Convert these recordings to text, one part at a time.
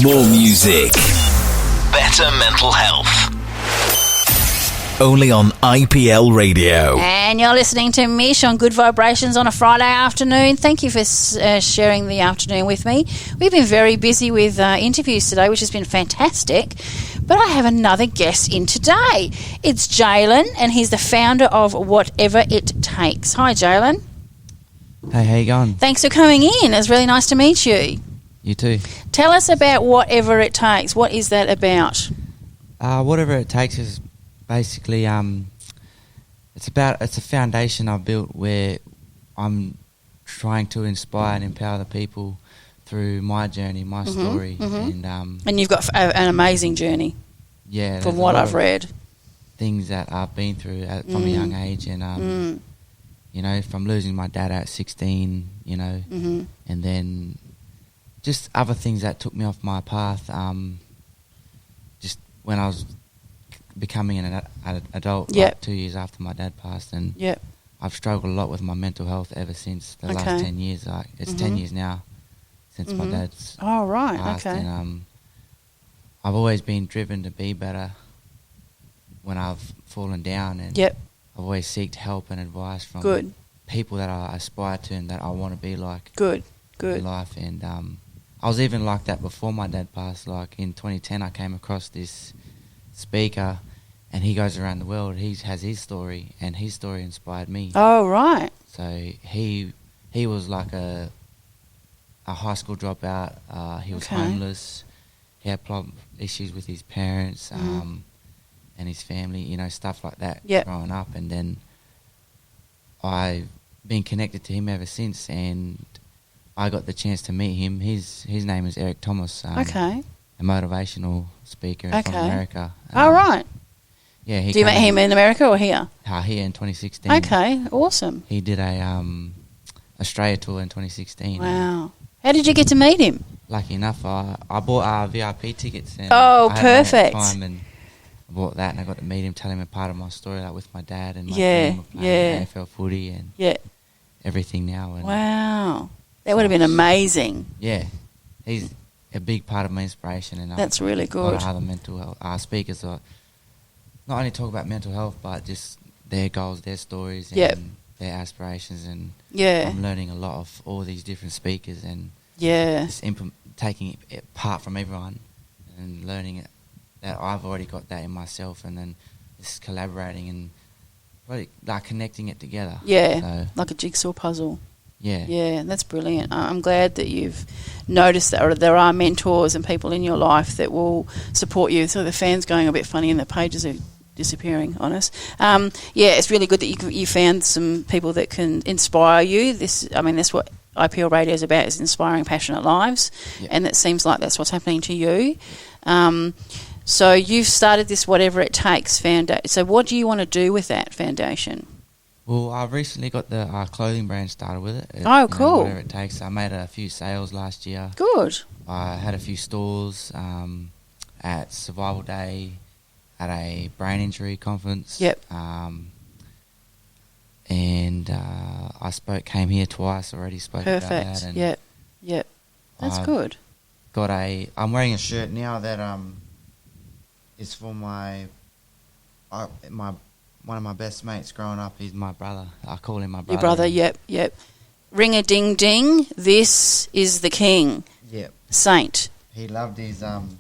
More music. Better mental health. Only on IPL Radio. And you're listening to Mish on Good Vibrations on a Friday afternoon. Thank you for sharing the afternoon with me. We've been very busy with interviews today, which has been fantastic. But I have another guest in today. It's Jalen, and he's the founder of Whatever It Takes. Hi, Jalen. Hey, how you going? Thanks for coming in. It's really nice to meet you. You too. Tell us about Whatever It Takes. What is that about? Whatever It Takes is basically it's a foundation I've built where I'm trying to inspire and empower the people through my journey, my story, And you've got an amazing journey. Yeah, from what I've read, things that I've been through from a young age, and you know, from losing my dad at 16, you know, and then just other things that took me off my path. Just when I was becoming an adult, like 2 years after my dad passed, and I've struggled a lot with my mental health ever since the last 10 years. Like it's 10 years now since my dad's passed, and I've always been driven to be better when I've fallen down, and I've always sought help and advice from people that I aspire to and that I want to be like in life. And I was even like that before my dad passed. Like in 2010 I came across this speaker, and he goes around the world. He has his story, and his story inspired me. Oh, right. So he was like a high school dropout. He was homeless. He had issues with his parents and his family, you know, stuff like that growing up. And then I've been connected to him ever since, and I got the chance to meet him. His name is Eric Thomas. A motivational speaker from America. Right. Yeah. Do you meet him in America or here? Here in 2016. Okay, awesome. He did a Australia tour in 2016. Wow. How did you get to meet him? Lucky enough, I bought VIP tickets. And perfect. I bought that, and I got to meet him, tell him a part of my story, like with my dad and my family playing AFL footy and everything now. And wow. That would have been amazing. Yeah. He's a big part of my inspiration. And that's really good. A lot of other mental health speakers are not only talk about mental health, but just their goals, their stories, and their aspirations. And I'm learning a lot of all these different speakers, and just taking it apart from everyone and learning it. That I've already got that in myself, and then just collaborating and really like connecting it together. Yeah, so, like a jigsaw puzzle. Yeah. Yeah, that's brilliant. I'm glad that you've noticed that, or there are mentors and people in your life that will support you. So the fan's going a bit funny and the pages are disappearing on us. It's really good that you found some people that can inspire you. That's what IPL Radio is about, is inspiring passionate lives, and it seems like that's what's happening to you. So you've started this Whatever It Takes foundation. So what do you want to do with that foundation? Well, I've recently got the clothing brand started with it. Cool. Whatever It Takes. I made a few sales last year. Good. I had a few stalls at Survival Day, at a brain injury conference. And I came here twice already, spoke about that. And That's good. I'm wearing a shirt now that is for my one of my best mates growing up. He's my brother. I call him my brother. Your brother, yep. Ring a ding ding, this is the king. Yep. Saint. He loved his in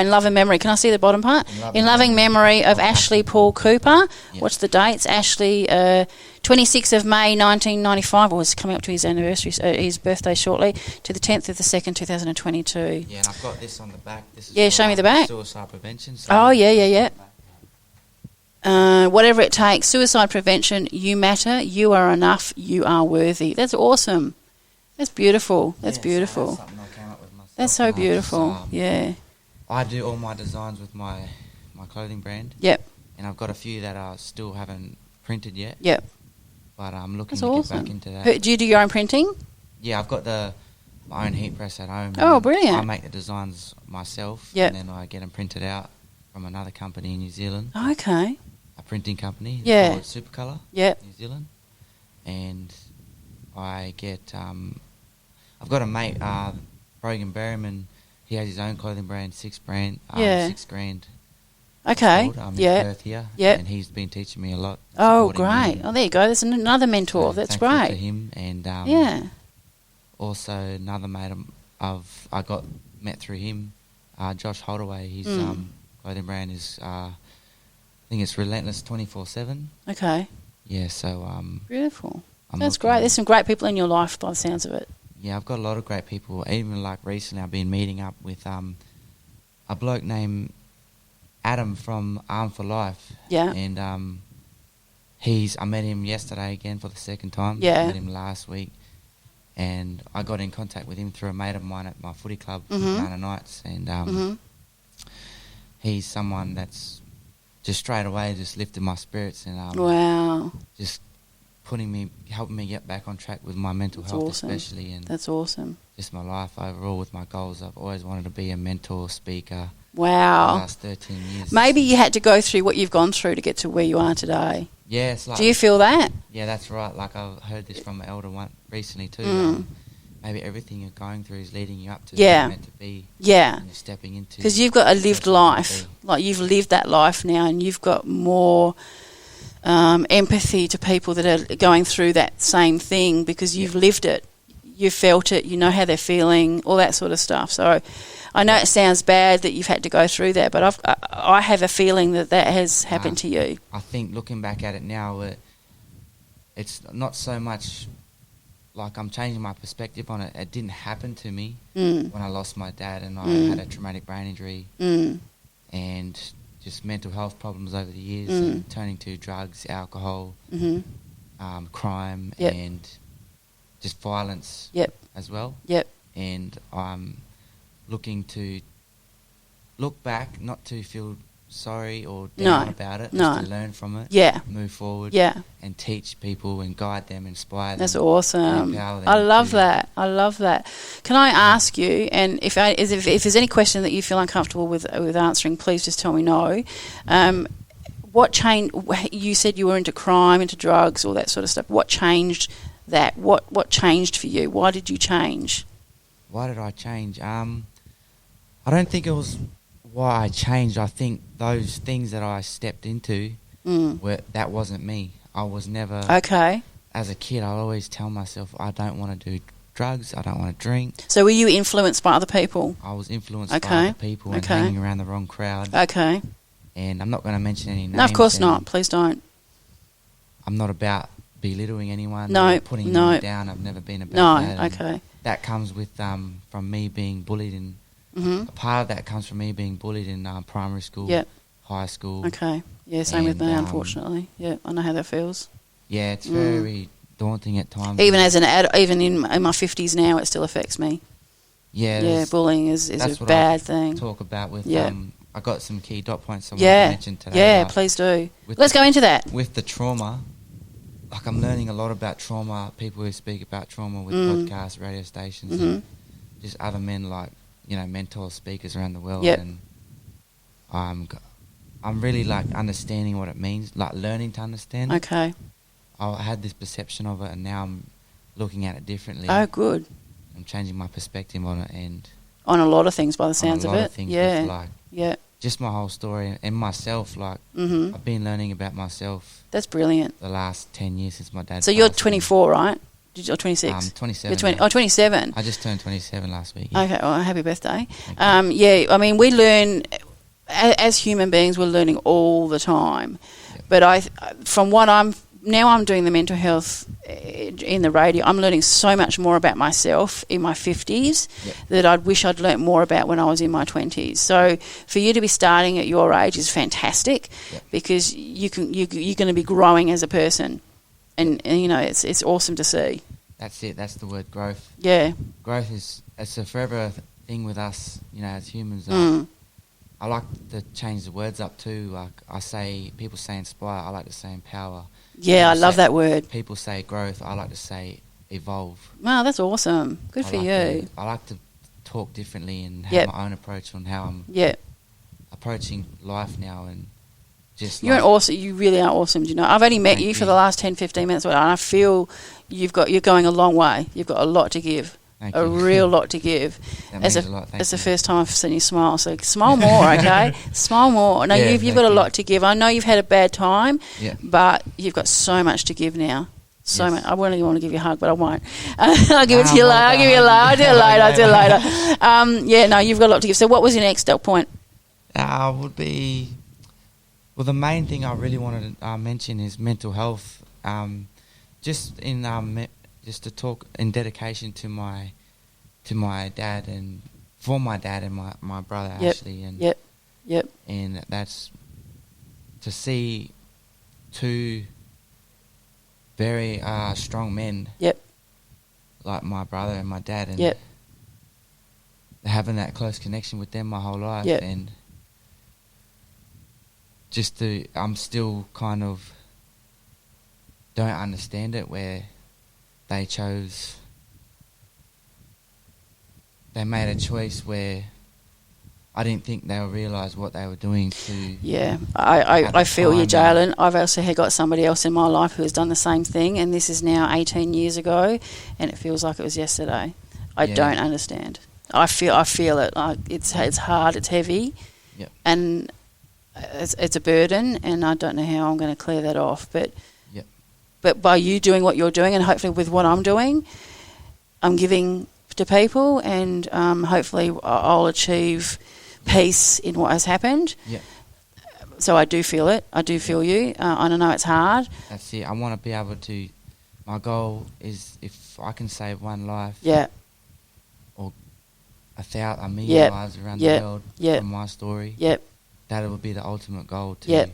loving memory. Can I see the bottom part? In loving memory of Ashley Paul Cooper. Yep. What's the dates? Ashley, 26th of May 1995, or it's coming up to his anniversary, his birthday shortly, to the 10th of the 2nd, 2022. Yeah, and I've got this on the back. This is show me the back. Suicide prevention. So whatever it takes, suicide prevention, you matter, you are enough, you are worthy. That's awesome. That's beautiful. That's beautiful. That's something I came up with myself. That's so beautiful. I do all my designs with my clothing brand. Yep. And I've got a few that I still haven't printed yet. Yep. But I'm looking to get back into that. Do you do your own printing? Yeah, I've got my own heat press at home. Oh, brilliant. I make the designs myself. Yep. And then I get them printed out from another company in New Zealand. Okay. A printing company. Yeah. Called Supercolour. Yep. New Zealand. And I get... I've got a mate, Brogan Berryman. He has his own clothing brand, Six Grand. Okay. In Perth here. Yeah. And he's been teaching me a lot. Oh, great. Oh, there you go. There's another mentor. So That's thankful great. to him. And also another mate I got met through him, Josh Holdaway. His clothing brand is, I think it's Relentless 24/7. Okay. Yeah, so... Beautiful. That's great. There's some great people in your life by the sounds of it. Yeah, I've got a lot of great people. Even like recently I've been meeting up with a bloke named Adam from Arm for Life. Yeah. And I met him yesterday again for the second time. Yeah. I met him last week. And I got in contact with him through a mate of mine at my footy club, Banana Knights. And he's someone that's just straight away just lifted my spirits. And wow. Just helping me get back on track with my mental health, especially. And that's awesome. Just my life overall with my goals. I've always wanted to be a mentor, speaker. Wow. The last 13 years. Maybe you had to go through what you've gone through to get to where you are today. Yeah, it's like... Do you feel that? Yeah, that's right. Like I've heard this from an elder one recently too. Maybe everything you're going through is leading you up to where you're meant to be. Yeah. And you're stepping into... Because you've got a lived life. Like you've lived that life now and you've got more... empathy to people that are going through that same thing because you've lived it, you've felt it, you know how they're feeling, all that sort of stuff. So I know it sounds bad that you've had to go through that, but I have a feeling that has happened to you. I think looking back at it now, it's not so much like I'm changing my perspective on it. It didn't happen to me when I lost my dad and I had a traumatic brain injury and just mental health problems over the years, and turning to drugs, alcohol, crime, and just violence as well. And I'm looking to look back, not to feel sorry or down about it, just to learn from it, move forward, and teach people and guide them, inspire them. That's awesome. Empower them. I love that. I love that. Can I ask you, and if there's any question that you feel uncomfortable with answering, please just tell me no. What changed? You said you were into crime, into drugs, all that sort of stuff. What changed that? What changed for you? Why did you change? Why did I change? I don't think it was why I changed. I think those things that I stepped into that wasn't me. I was never... Okay. As a kid, I always tell myself, I don't want to do drugs, I don't want to drink. So were you influenced by other people? I was influenced by other people and hanging around the wrong crowd. Okay. And I'm not going to mention any names. No, of course not. Please don't. I'm not about belittling anyone or putting anyone down. I've never been about that. No, okay. That comes with from me being bullied in... A part of that comes from me being bullied in primary school, high school. Okay. Yeah, same with me, unfortunately. Yeah, I know how that feels. Yeah, it's very daunting at times. Even as an adult, even in my 50s now, it still affects me. Yeah, bullying is a bad thing. Talk about with I got some key dot points I want to mention today. Yeah, please do. Let's go into that. With the trauma, like I'm learning a lot about trauma. People who speak about trauma with podcasts, radio stations, and just other men like mentor speakers around the world, and I'm really like understanding what it means, like learning to understand. Okay. I had this perception of it, and now I'm looking at it differently. Oh, good. I'm changing my perspective on it, and on a lot of things, by the sounds of it. Just my whole story and myself. Like I've been learning about myself. That's brilliant. The last 10 years since my dad. So you're 24, right? Or 26? I'm 27. You're 20, 27. I just turned 27 last week. Yeah. Okay, well, happy birthday. I mean, we learn, as human beings, we're learning all the time. Yep. But from what I'm doing the mental health in the radio, I'm learning so much more about myself in my 50s that I wish I'd learnt more about when I was in my 20s. So for you to be starting at your age is fantastic because you're going to be growing as a person. And it's awesome to see. That's it. That's the word, growth. Yeah. Growth it's a forever thing with us, as humans. I like to change the words up too. Like people say inspire. I like to say empower. Yeah, I love that word. People say growth. I like to say evolve. Wow, that's awesome. Good for you. I like to talk differently and have my own approach on how I'm approaching life now and. You really are awesome. Do you know? I've only met you for the last 10, 15 minutes, and I feel you're going a long way. You've got a lot to give. Thank a you. real lot to give. That means a lot. Thank It's the you. first time I've seen you smile, so smile more, okay? Smile more. No, Yeah, you've got a thank lot you. to give. I know you've had a bad time, Yeah. but you've got so much to give now. So Yes. much. I really want to give you a hug, but I won't. I'll give it to you Nah, later. I'll give you a later. I'll do it later. I'll do it later. Yeah, no, you've got a lot to give. So what was your next point? Would be, well, the main thing I really wanted to mention is mental health. Just to talk in dedication to my dad and for my dad and my brother Ashley, and Yep. and that's to see two very strong men. Yep. Like my brother and my dad, and Yep. having that close connection with them my whole life, Yep. and I'm still kind of don't understand it where they made a choice where I didn't think they would realise what they were doing to. Yeah, I feel you, time Jalen. I've also got somebody else in my life who has done the same thing, and this is now 18 years ago, and it feels like it was yesterday. I don't understand. I feel it. Like it's hard, it's heavy, Yep. and it's a burden, and I don't know how I'm going to clear that off. But Yep. but by you doing what you're doing, and hopefully with what I'm doing, I'm giving to people, and hopefully I'll achieve peace in what has happened. Yeah, So I do feel it. I do feel you. I know it's hard. that's it. I want to be able to. My goal is if I can save one life, Yeah. or a million lives around the world Yep. from my story. Yep. That would be the ultimate goal. Yep.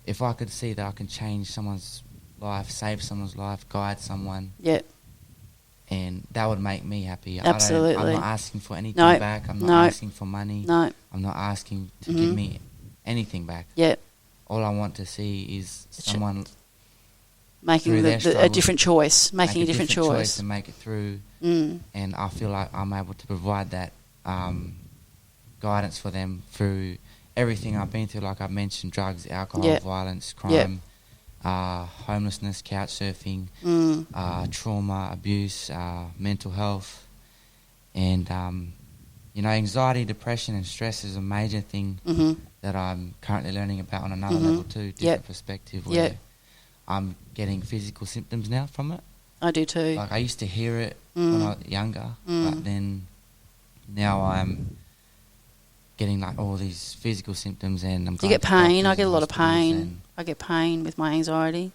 If I could see that I can change someone's life, save someone's life, guide someone, Yep. and that would make me happy. Absolutely. I'm not asking for anything No. back. I'm not No. asking for money. No. I'm not asking to give me anything back. Yep. All I want to see is someone Making through their a struggle, different choice. Making a different choice. to make it through. Mm. And I feel like I'm able to provide that guidance for them through everything I've been through, like I've mentioned, drugs, alcohol, Yep. violence, crime, homelessness, couch surfing, trauma, abuse, mental health, and anxiety, depression and stress is a major thing that I'm currently learning about on another level too, different perspective, where I'm getting physical symptoms now from it. I do too. Like I used to hear it when I was younger, but then now I'm getting like all these physical symptoms, and I'm. Do you get pain? I get a lot of pain. I get pain with my anxiety.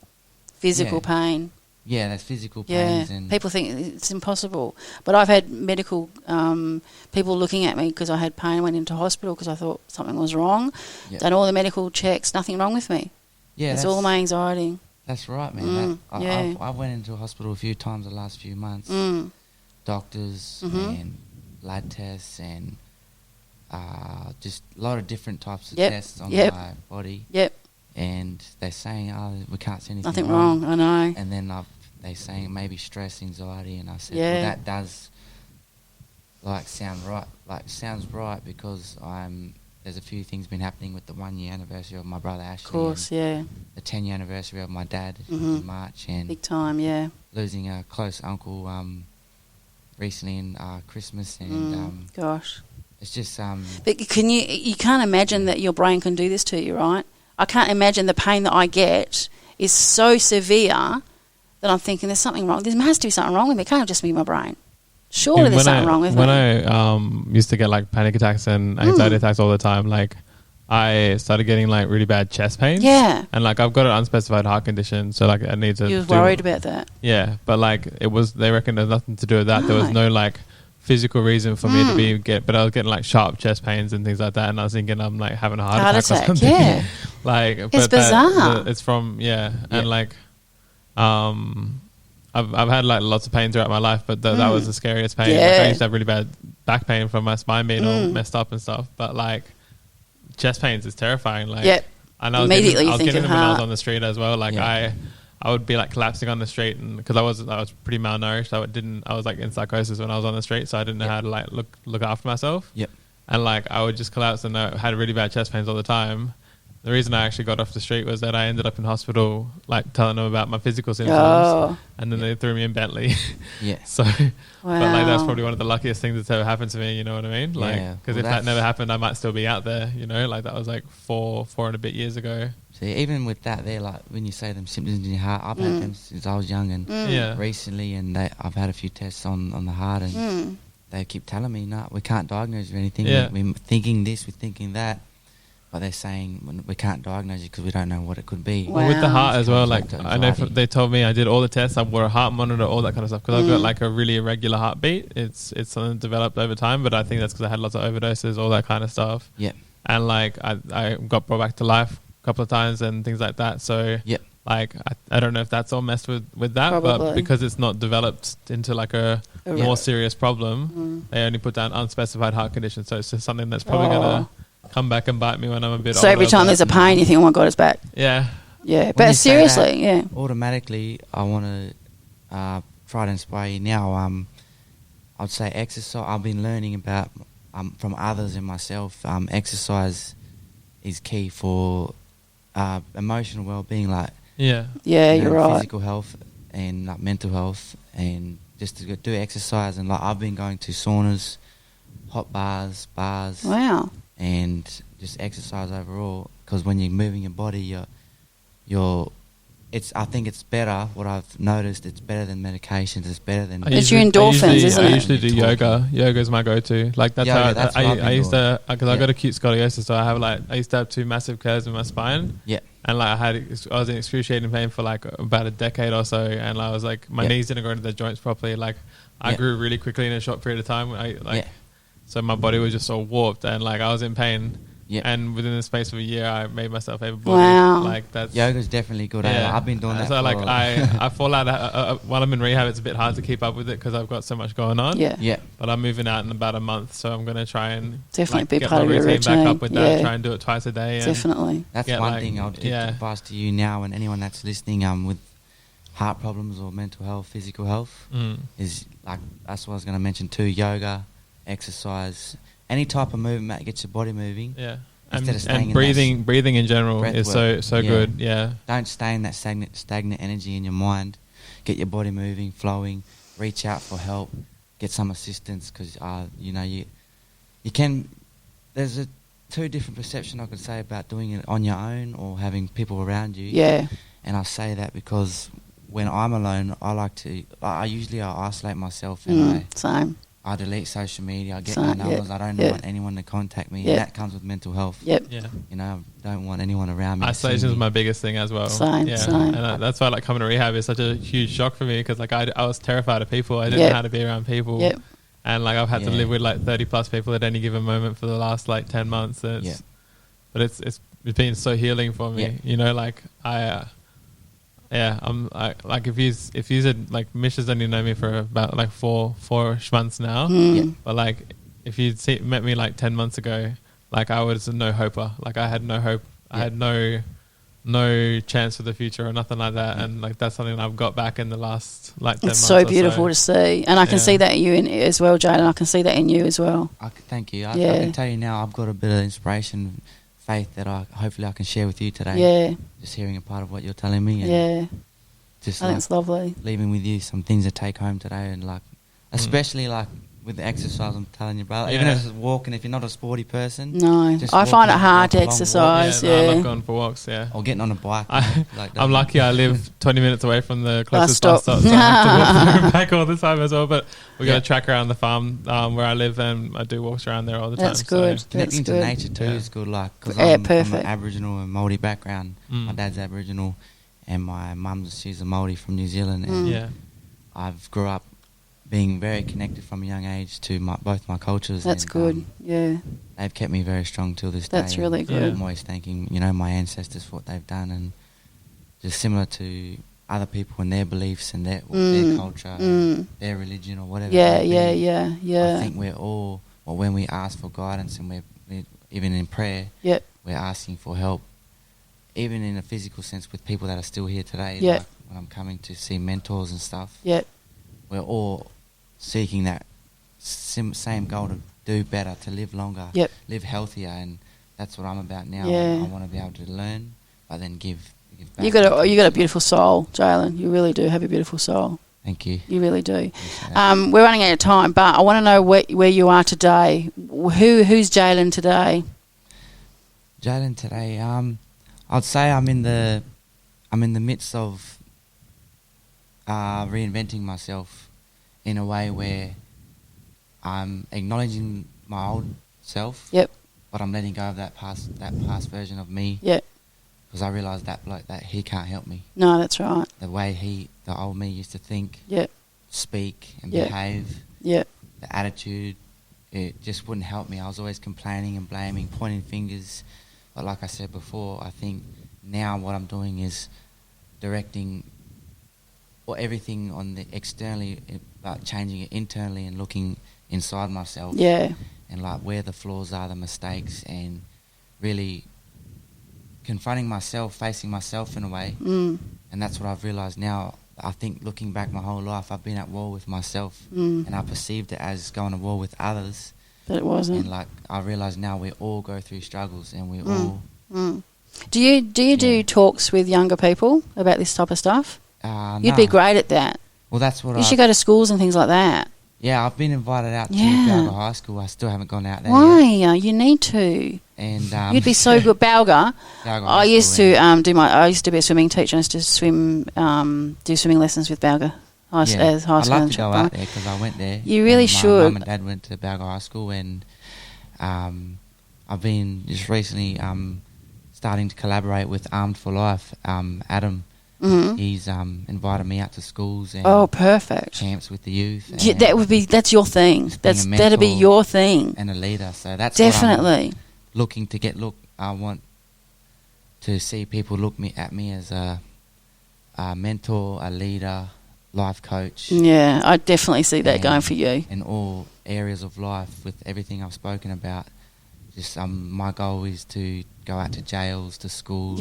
Physical pain. Yeah, that's physical Yeah, pains. And people think it's impossible. But I've had medical people looking at me because I had pain. I went into hospital because I thought something was wrong. Yep. Done all the medical checks, nothing wrong with me. yeah, It's all my anxiety. That's right, man. yeah. I went into a hospital a few times the last few months. Doctors and blood tests and just a lot of different types of tests on my body. Yep. And they're saying, we can't see anything Nothing wrong, I know. And then they're saying maybe stress, anxiety, and I said, Yeah. well, that does sounds right because there's a few things been happening with the 1 year anniversary of my brother Ashley. Of course, and the 10-year anniversary of my dad in March, and Big time, yeah. losing a close uncle recently in Christmas, and Gosh. it's just But you can't imagine that your brain can do this to you, right? I can't imagine the pain that I get is so severe that I'm thinking there's something wrong. There has to be something wrong with me. It can't just be my brain. Surely there's something wrong with me. When I used to get like panic attacks and anxiety attacks all the time, like I started getting like really bad chest pains. Yeah. And like I've got an unspecified heart condition, so like I need to. You were worried about that. Yeah, but like they reckon there's nothing to do with that. There was no like physical reason for me to but I was getting like sharp chest pains and things like that, and I was thinking I'm like having a heart attack or something. Yeah. Like it's bizarre. It's from and like I've had like lots of pain throughout my life, but that was the scariest pain. Yeah. Like, I used to have really bad back pain from my spine being all messed up and stuff, but like chest pains is terrifying. Like and I was Immediately I was you think getting of them when I was heart. on the street as well. Like I would be like collapsing on the street, and because I was pretty malnourished, I was like in psychosis when I was on the street, so I didn't know how to like look after myself. Yep. And like I would just collapse, and I had really bad chest pains all the time. The reason I actually got off the street was that I ended up in hospital, like telling them about my physical symptoms, and then they threw me in Bentley. Yeah. So, but like that's probably one of the luckiest things that's ever happened to me. You know what I mean? Like, because if that never happened, I might still be out there. You know, like that was like four and a bit years ago. See, even with that, they're like when you say them symptoms in your heart, I've had them since I was young and recently, and I've had a few tests on the heart, and they keep telling me, no, we can't diagnose you or anything. Yeah. We're thinking this, we're thinking that. But they're saying we can't diagnose you because we don't know what it could be. Wow. Well, with the heart as well, like to I know they told me I did all the tests. I wore a heart monitor, all that kind of stuff, because I've got like a really irregular heartbeat. It's something developed over time, but I think that's because I had lots of overdoses, all that kind of stuff. Yeah. And like I got brought back to life a couple of times and things like that. So like I don't know if that's all messed with that, Probably. but because it's not developed into like a more serious problem, they only put down unspecified heart condition. So it's just something that's probably gonna come back and bite me when I'm a bit older. So every time there's a pain, you think, oh my God, it's back. Yeah. Yeah, When but you say seriously, that, automatically, I want to try to inspire you now. I'd say exercise. I've been learning about from others and myself. Exercise is key for emotional well-being, like you're right. physical health and like mental health, and just to do exercise. And like I've been going to saunas, hot bars. Wow. And just exercise overall, because when you're moving your body, I think it's better. What I've noticed, it's better than medications. It's better than. It's your endorphins, isn't it? I usually do yoga. Yoga is my go-to. Like that's how I used to, because I got acute scoliosis, so I used to have 2 massive curves in my spine. Yeah. And like I was in excruciating pain for like about a decade or so, and I was like my knees didn't go into the joints properly. Like I grew really quickly in a short period of time. So my body was just so warped, and like I was in pain. Yeah. And within the space of a year, I made myself able. Wow. Like that's yoga's definitely good. Yeah. I've been doing that. So like I fall out while I'm in rehab. It's a bit hard to keep up with it because I've got so much going on. Yeah. Yeah. But I'm moving out in about a month, so I'm gonna try and definitely be get part my of your routine routine. back up with that. Try and do it twice a day. Definitely. That's one thing I'll give advice to you now, and anyone that's listening with heart problems or mental health, physical health, is like that's what I was going to mention too. Yoga, exercise, any type of movement that gets your body moving. Yeah. And breathing in general is so good. Yeah. Don't stay in that stagnant energy in your mind. Get your body moving, flowing. Reach out for help. Get some assistance, because you can. There's 2 different perceptions I could say about doing it on your own or having people around you. Yeah. And I say that because when I'm alone, I usually isolate myself, and same. I delete social media. I get my numbers. I don't want anyone to contact me. And that comes with mental health. Yep. Yeah. I don't want anyone around me. Isolation is my biggest thing as well. Same. And that's why like coming to rehab is such a huge shock for me, because like I was terrified of people. I didn't know how to be around people. Yep. And like I've had to live with like 30 plus people at any given moment for the last like 10 months. But it's been so healing for me. Like I'm like if you said like Mish has only known me for about like four months now, but like if you'd met me like 10 months ago, like I was a no hoper. Like I had no hope. I had no chance for the future or nothing like that. And like that's something I've got back in the last like 10 months. It's so beautiful to see, and I can see that in you as well, Jalen. I can see that in you as well. Thank you. I can tell you now, I've got a bit of inspiration, faith that hopefully I can share with you today. Yeah. Just hearing a part of what you're telling me. And just I think it's lovely. Leaving with you some things to take home today, and like, especially like with the exercise, I'm telling you, brother. Even if it's walking, if you're not a sporty person. No. I find it hard to exercise. I love going for walks, Or getting on a bike. I'm lucky I live 20 minutes away from the closest bus stop, so I have to walk back all the time as well. But we got a track around the farm where I live, and I do walks around there all the time. That's good. So connecting to nature too is good, like, because I'm an Aboriginal and Māori background. My dad's Aboriginal, and my she's a Māori from New Zealand. And I've grew up being very connected from a young age to both my cultures. That's good. They've kept me very strong till this day. That's really good. I'm always thanking, my ancestors for what they've done, and just similar to other people and their beliefs and their culture, their religion or whatever. I think we're all, when we ask for guidance and we're even in prayer, we're asking for help, even in a physical sense with people that are still here today. Like when I'm coming to see mentors and stuff, we're all seeking that same goal to do better, to live longer, live healthier, and that's what I'm about now. Yeah. I want to be able to learn, but then give back. You got a beautiful soul, Jalen. You really do have a beautiful soul. Thank you. You really do. We're running out of time, but I want to know where you are today. Who's Jalen today? Jalen today, I'd say I'm in the midst of reinventing myself in a way where I'm acknowledging my old self. Yep. But I'm letting go of that past version of me. Yep. Because I realised that bloke, that he can't help me. No, that's right. The way the old me used to think, yep, speak and yep, behave, yep, the attitude, it just wouldn't help me. I was always complaining and blaming, pointing fingers. But like I said before, I think now what I'm doing is directing everything on the externally, but changing it internally and looking inside myself. Yeah. And like where the flaws are, the mistakes, and really confronting myself, facing myself in a way. And that's what I've realised now. I think looking back my whole life, I've been at war with myself, and I perceived it as going to war with others. But it wasn't. And like I realise now, we all go through struggles, and we all. Do you do talks with younger people about this type of stuff? You'd be great at that. Well, that's what you should go to schools and things like that. Yeah, I've been invited out to Balga High School. I still haven't gone out there Why? yet. You need to. And you'd be so good. Balga. I used to I used to be a swimming teacher. I used to swim, do swimming lessons with Balga as high school. I'd love to go out there because I went there. You really should. My mum and dad went to Balga High School, and I've been just recently starting to collaborate with Armed for Life. Adam. He's invited me out to schools and perfect camps with the youth. Yeah, that's your thing. That'd be your thing. And a leader. So that's definitely what I'm looking to get. I want to see people look at me as a mentor, a leader, life coach. Yeah, I definitely see that going for you in all areas of life. With everything I've spoken about, just my goal is to go out to jails, to schools,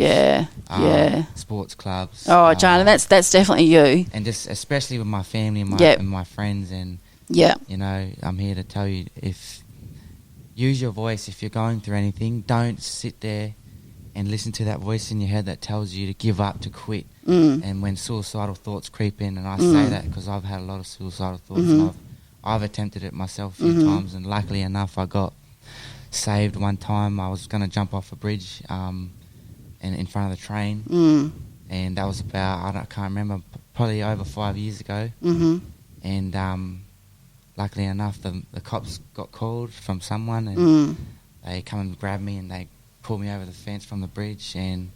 sports clubs. Oh, Jalen, that's definitely you. And just especially with my family and my friends, and you know, I'm here to tell you, use your voice. If you're going through anything, don't sit there and listen to that voice in your head that tells you to give up, to quit. And when suicidal thoughts creep in, and I say that because I've had a lot of suicidal thoughts, and I've attempted it myself a few times, and luckily enough, I got saved one time. I was going to jump off a bridge and in front of the train, and that was about, I can't remember, probably over 5 years ago. And luckily enough, the cops got called from someone, and they come and grabbed me, and they pulled me over the fence from the bridge, and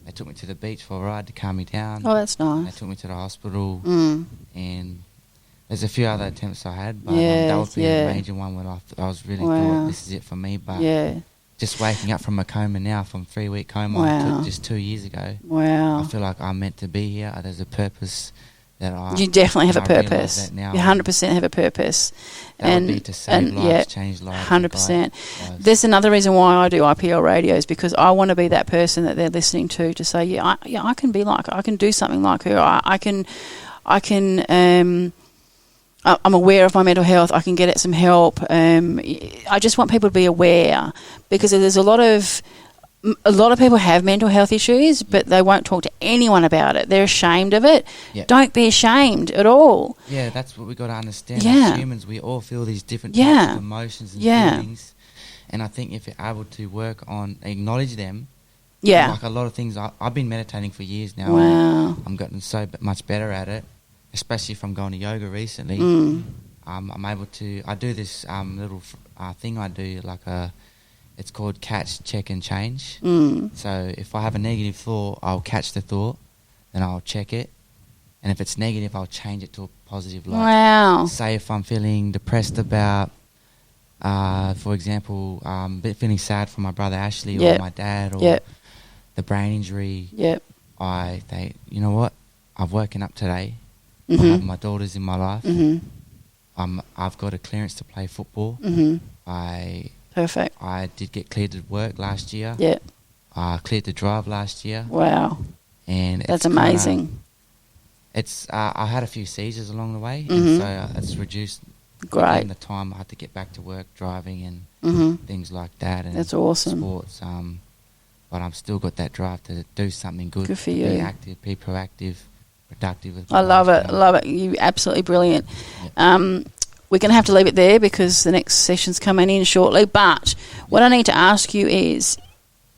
they took me to the beach for a ride to calm me down. Oh, that's nice. They took me to the hospital, and there's a few other attempts I had, but that would be a major one where I was really thought this is it for me. But just waking up from a coma now, from 3-week coma, took just 2 years ago. Wow. I feel like I'm meant to be here. There's a purpose that you definitely have a purpose. You 100% have a purpose. That would be to save lives, change lives. 100%. There's another reason why I do IPL Radio is because I want to be that person that they're listening to say, I can be like her. I can do something like her. I'm aware of my mental health. I can get some help. I just want people to be aware, because there's a lot of people have mental health issues, but they won't talk to anyone about it. They're ashamed of it. Don't be ashamed at all. Yeah, that's what we got to understand. As humans, we all feel these different types of emotions and feelings, and I think if you're able to work on acknowledge them, like a lot of things. I've been meditating for years now. Wow. I'm getting so much better at it. Especially from going to yoga recently, I'm able to. I do this little thing I do, it's called catch, check, and change. So if I have a negative thought, I'll catch the thought, then I'll check it, and if it's negative, I'll change it to a positive. Wow. Say if I'm feeling depressed about, for example, feeling sad for my brother Ashley or my dad or the brain injury. I think, you know what? I've woken up today. I have my daughters in my life. I've got a clearance to play football. Perfect. I did get cleared to work last year. I cleared to drive last year. Wow. And that's amazing. I had a few seizures along the way, and so it's reduced Great. In the time I had to get back to work, driving and things like that. And That's awesome. Sports. But I've still got that drive to do something good. Good for you. Be active, be proactive, productive. With I love it. Love it. You're absolutely brilliant. We're going to have to leave it there because the next session's coming in shortly. But what I need to ask you is,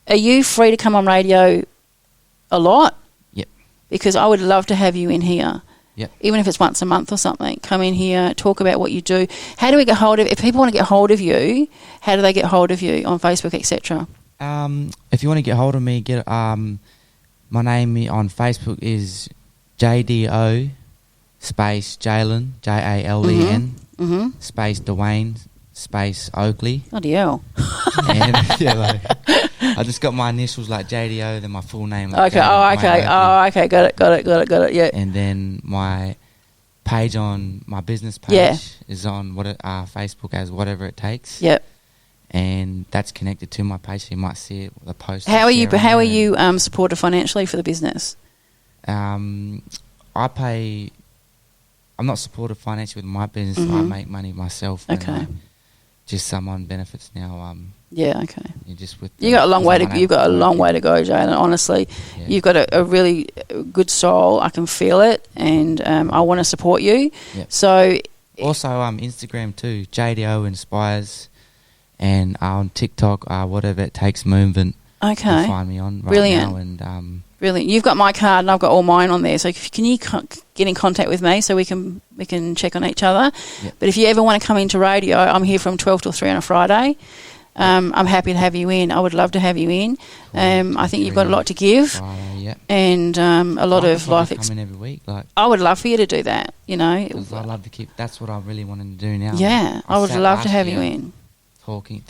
are you free to come on radio a lot? Yep. Because I would love to have you in here. Yep. Even if it's once a month or something. Come in here, talk about what you do. How do we get hold of, if people want to get hold of you, how do they get hold of you on Facebook, etc.? If you want to get hold of me, my name on Facebook is JDO space Jalen, Jalen, space Dwayne, space Oakley. Bloody hell. And I just got my initials like JDO, then my full name. Like Okay, Jalen, okay. Got it, yeah. And then my page on my business page is on Facebook as Whatever It Takes. Yep. And that's connected to my page, so you might see it, the post. How are you supported financially for the business? I'm not supported financially with my business. I make money myself. Okay. And, just some on benefits now. Yeah. Okay. You got a long way to. You've got a long way to go, Jalen. Honestly, you've got a really good soul. I can feel it, and I want to support you. Yep. So also Instagram too. JDO Inspires, and on TikTok, Whatever It Takes Movement. Okay. You can find me on right now, and brilliant. You've got my card and I've got all mine on there. So can you get in contact with me so we can check on each other? Yep. But if you ever want to come into radio, I'm here from 12 till 3 on a Friday. I'm happy to have you in. I would love to have you in. I think you've got a lot to give, Friday, and a lot of life experience. Come in every week, I would love for you to do that. You know, 'cause I love to keep. That's what I really wanted to do now. Yeah, I would love to have you in. Talking,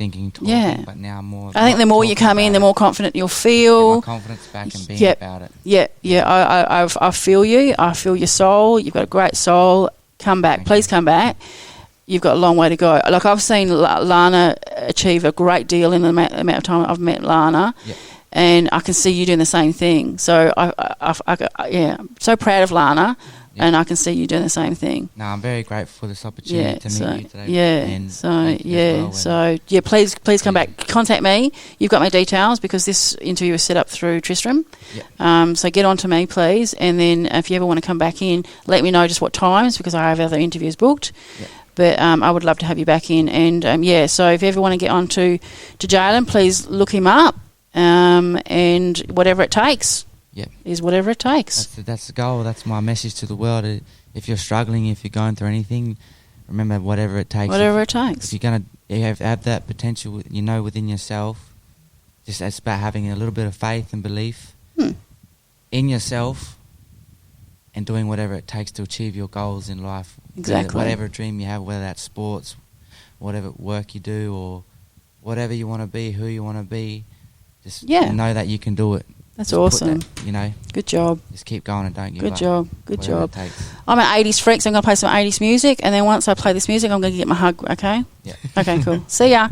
but now more. I think the more you come in, the more confident you'll feel. Get my confidence back and being about it. Yeah. I feel you. I feel your soul. You've got a great soul. Come back. Please come back. You've got a long way to go. Like, I've seen Lana achieve a great deal in the amount of time I've met Lana. Yep. And I can see you doing the same thing. So, I'm so proud of Lana. Yep. And I can see you doing the same thing. No, I'm very grateful for this opportunity to meet you today. Please come back. Contact me. You've got my details because this interview was set up through Tristram. Yep. So get on to me, please. And then if you ever want to come back in, let me know just what times because I have other interviews booked. Yep. But I would love to have you back in. And, so if you ever want to get on to Jalen, please look him up and whatever it takes. Yep. Is whatever it takes. That's the goal. That's my message to the world. If you're struggling, if you're going through anything, remember whatever it takes. Whatever it takes. If you're going to have that potential, within yourself, just it's about having a little bit of faith and belief in yourself and doing whatever it takes to achieve your goals in life. Exactly. Whatever dream you have, whether that's sports, whatever work you do, or whatever you want to be, who you want to be, just know that you can do it. That's awesome. Good job. Just keep going and don't give up. Good job. I'm an 80s freak, so I'm going to play some 80s music, and then once I play this music, I'm going to get my hug, okay? Yeah. Okay, cool. See ya.